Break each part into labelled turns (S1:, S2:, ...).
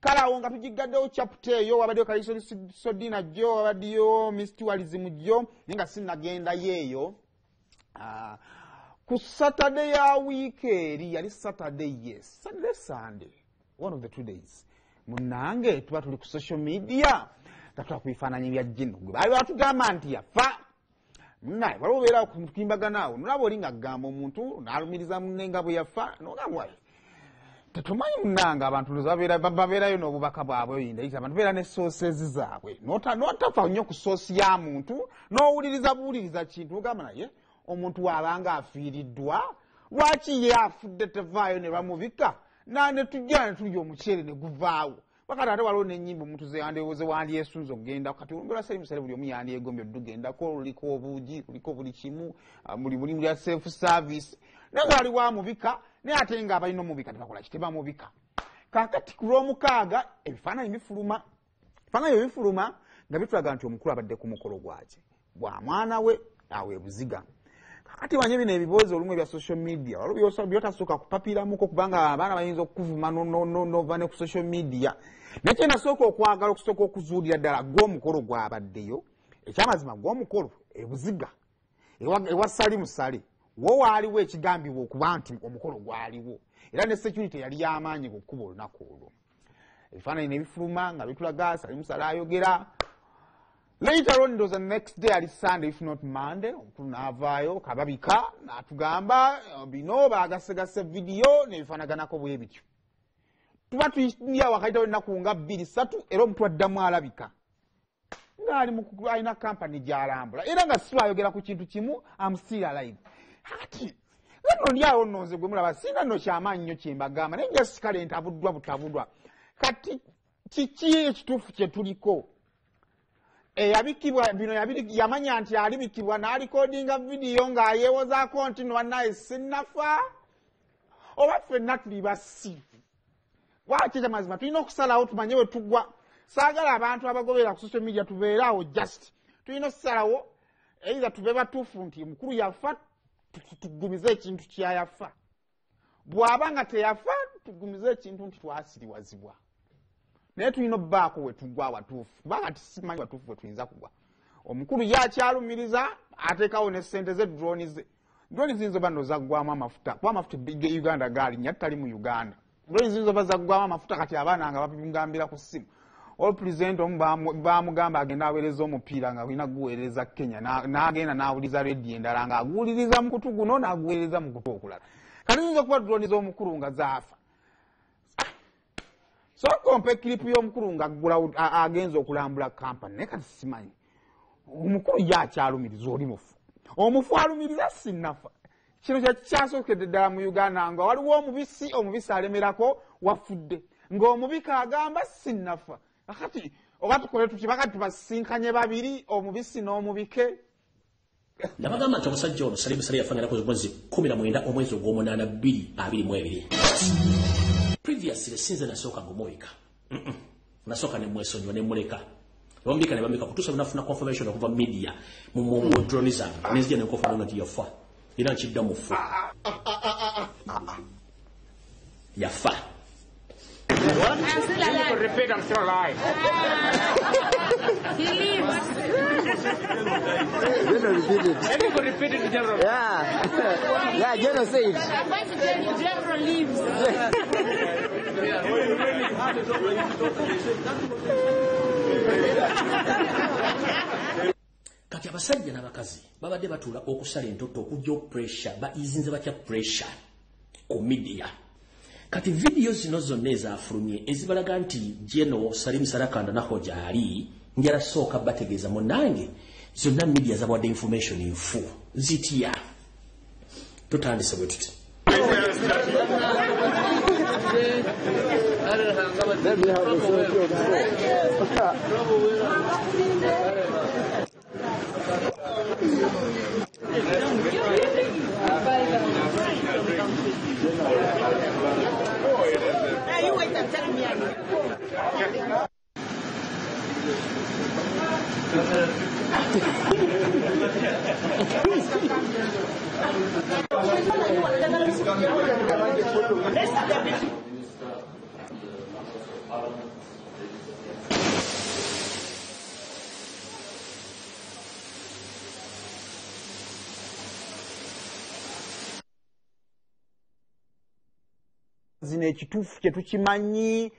S1: kala wonga tujigaddewo chapter eyo wabaddeyo kaliso sodina jo wabaddeyo mystialism jo ninga sinagenda yeyo ku Saturday ya weekend yali Saturday yes Saturday Sunday one of the 2 days munange tuba tuli ku social media tatwa kuifananya bya jino bali batugamba nti yafa naye balobera kukimbaganawo nulabo linga gamba omuntu nalumiriza munenga bwe yafa nogambwa tetumanyi munanga abantu babeerayo n'obubaka bwabwe oyinda abantu beera ne sources zaabwe notafa nnyo ku source ya muntu n'owuliriza kintu ogamba naye omuntu wabanga afiiriddwa lwaki ye afudde tevaayo ne bamubika ne tujja ne tulya omuceere ne guvaawo wakati ate waliwo n'ennyimba omuntu ze wandyesunza okugenda kati olumbe Salim Saleh buli omu yandyegombye odduggendako luliko obuugi luliko buli kimu mulimu lya self service naye waliwo amubika naye ate nga abalina omubika tebakola kitebamubika kakati ku lw'omukaaga ebifaananyi bifuluma nga bitulaga nti omukulu abadde ku mukolo gwaki bwa mwana we awe buziga kakati banye bino ebibuuzo olumu ebya social media waliwo byotasooka kupapiramuko kubanga abaana bayinza okuvuma nova ne ku social media naye kyenasooka okwagala okusooka okuzuulira ddala gw'omukolo gwabaddeyo ekyamazima gw'omukolo ebuziga ewa Salim Saleh wo waaliwo ekigambibwa okuba nti omukolo gwaliwo era ne security yali y'amaanyi ku kkubo olunaku olwo ebifaananyi ne bifuluma nga bitulaga Salim Saleh ayogera later on it was the next day ali Sunday if not Monday omukulu n'avaayo kababika n'atugamba bino baagasegase video n'ebifaanaganako bwe bityo tuba tuyingira wakayitawo ennaku nga 2-3 era omuntu addamu alabika ng'ali alina kampani gy'alambula era nga si ayogera ku kintu kimu I'm still alive ati nno ndyawo nnonze gwe mulaba singa nno kyamaanyi nnyo kyembagamba naye nja sikale ntabuddwa butabuddwa kati kiki ekituufu kye tuliko eyabikibwa bino yamanya nti alibikibwa n'alikodinga vidiyo ng'ayeewozaako nti no bannaye sinnafa oba ffenna tuli basiivu waki ekyamazima tulina okusalawo tumanye we tugwa saagala abantu abagobera ku social media tubeeraawo just tulina okusalawo eiza tube batuufu nti mukulu yafa tugumize ekintu kyayafa bw'aba nga teyafa tugumize ekintu nti twasiriwazibwa naye tulina obbaako we tugwa watuufu kubanga tisimanyi watuufu we tuyinza kugwa omukulu yakyalumiriza ateekawo ne ssente ze drone ziyinza oba nno zaggwamu amafuta kuba amafuta Uganda gaalinya tutali mu Uganda drone ziyinza oba zaggwamu amafuta kati abaana nga babigambira ku ssimu olupulezidenti omu baamugamba agenda aweereza omupiira nga alina guweereza Kenya n'agenda n'awuliriza rediyo endala ng'aguwuliriza mu kutu guno n'aguweereza mu kutu okulala kati ziyinza okuba drone z'omukulu nga zaafa so kompe clip y'omukulu nga agenza okulambula kampani naye kati simanyi omukulu yakyalumiriza oli mufu omufu alumiriza sinnafa kino kyasookedde ddala mu Uganda nga waliwo omubisi alemerako wafudde ng'omubika agamba sinnafa akati oba tukole tuki bakati tubasinkanye babiri omubisi n'omubike
S2: nabagamba nti omusajja ono Salim Saleh Yafa ng'erakoze omwezi 19 omwezi ogw'omunaana 2022 previously sinze nasooka ng'omubika nasooka ne mwesonyiwa ne muleka bambika ne bambika kutuusa nafuna confirmation okuva media mu drone zange nezija ne confirm nti yafa era nkidda mufu yafa.
S3: What? I'm still alive.
S1: You repeat, I'm still alive.
S3: He lives.
S1: Maybe you could repeat it to General.
S4: Yeah. Yeah, General said.
S3: I'm going to tell you, General lives.
S2: Kati abasajja n'abakazi babadde batuula okusala entoto okujja pressure bayizinze batya pressure ku media. Kati video zino zonna ezafulumye ezibalaga nti General Salim Saleh naho gyali njala sooka bategeeza munange zonna media zabawadde information infu zitya tutandise bwe tuti.
S3: You wait and tell me.
S1: zino ekituufu kye tukimanyi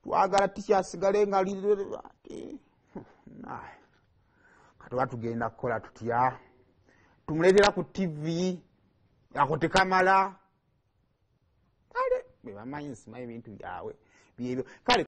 S1: twagala tikyasigale nga katuba tugenda kukola tutya tumuleetera ku TV ako tekamala kale bebamanyi nsimayo ebintu byabwe byebyo kale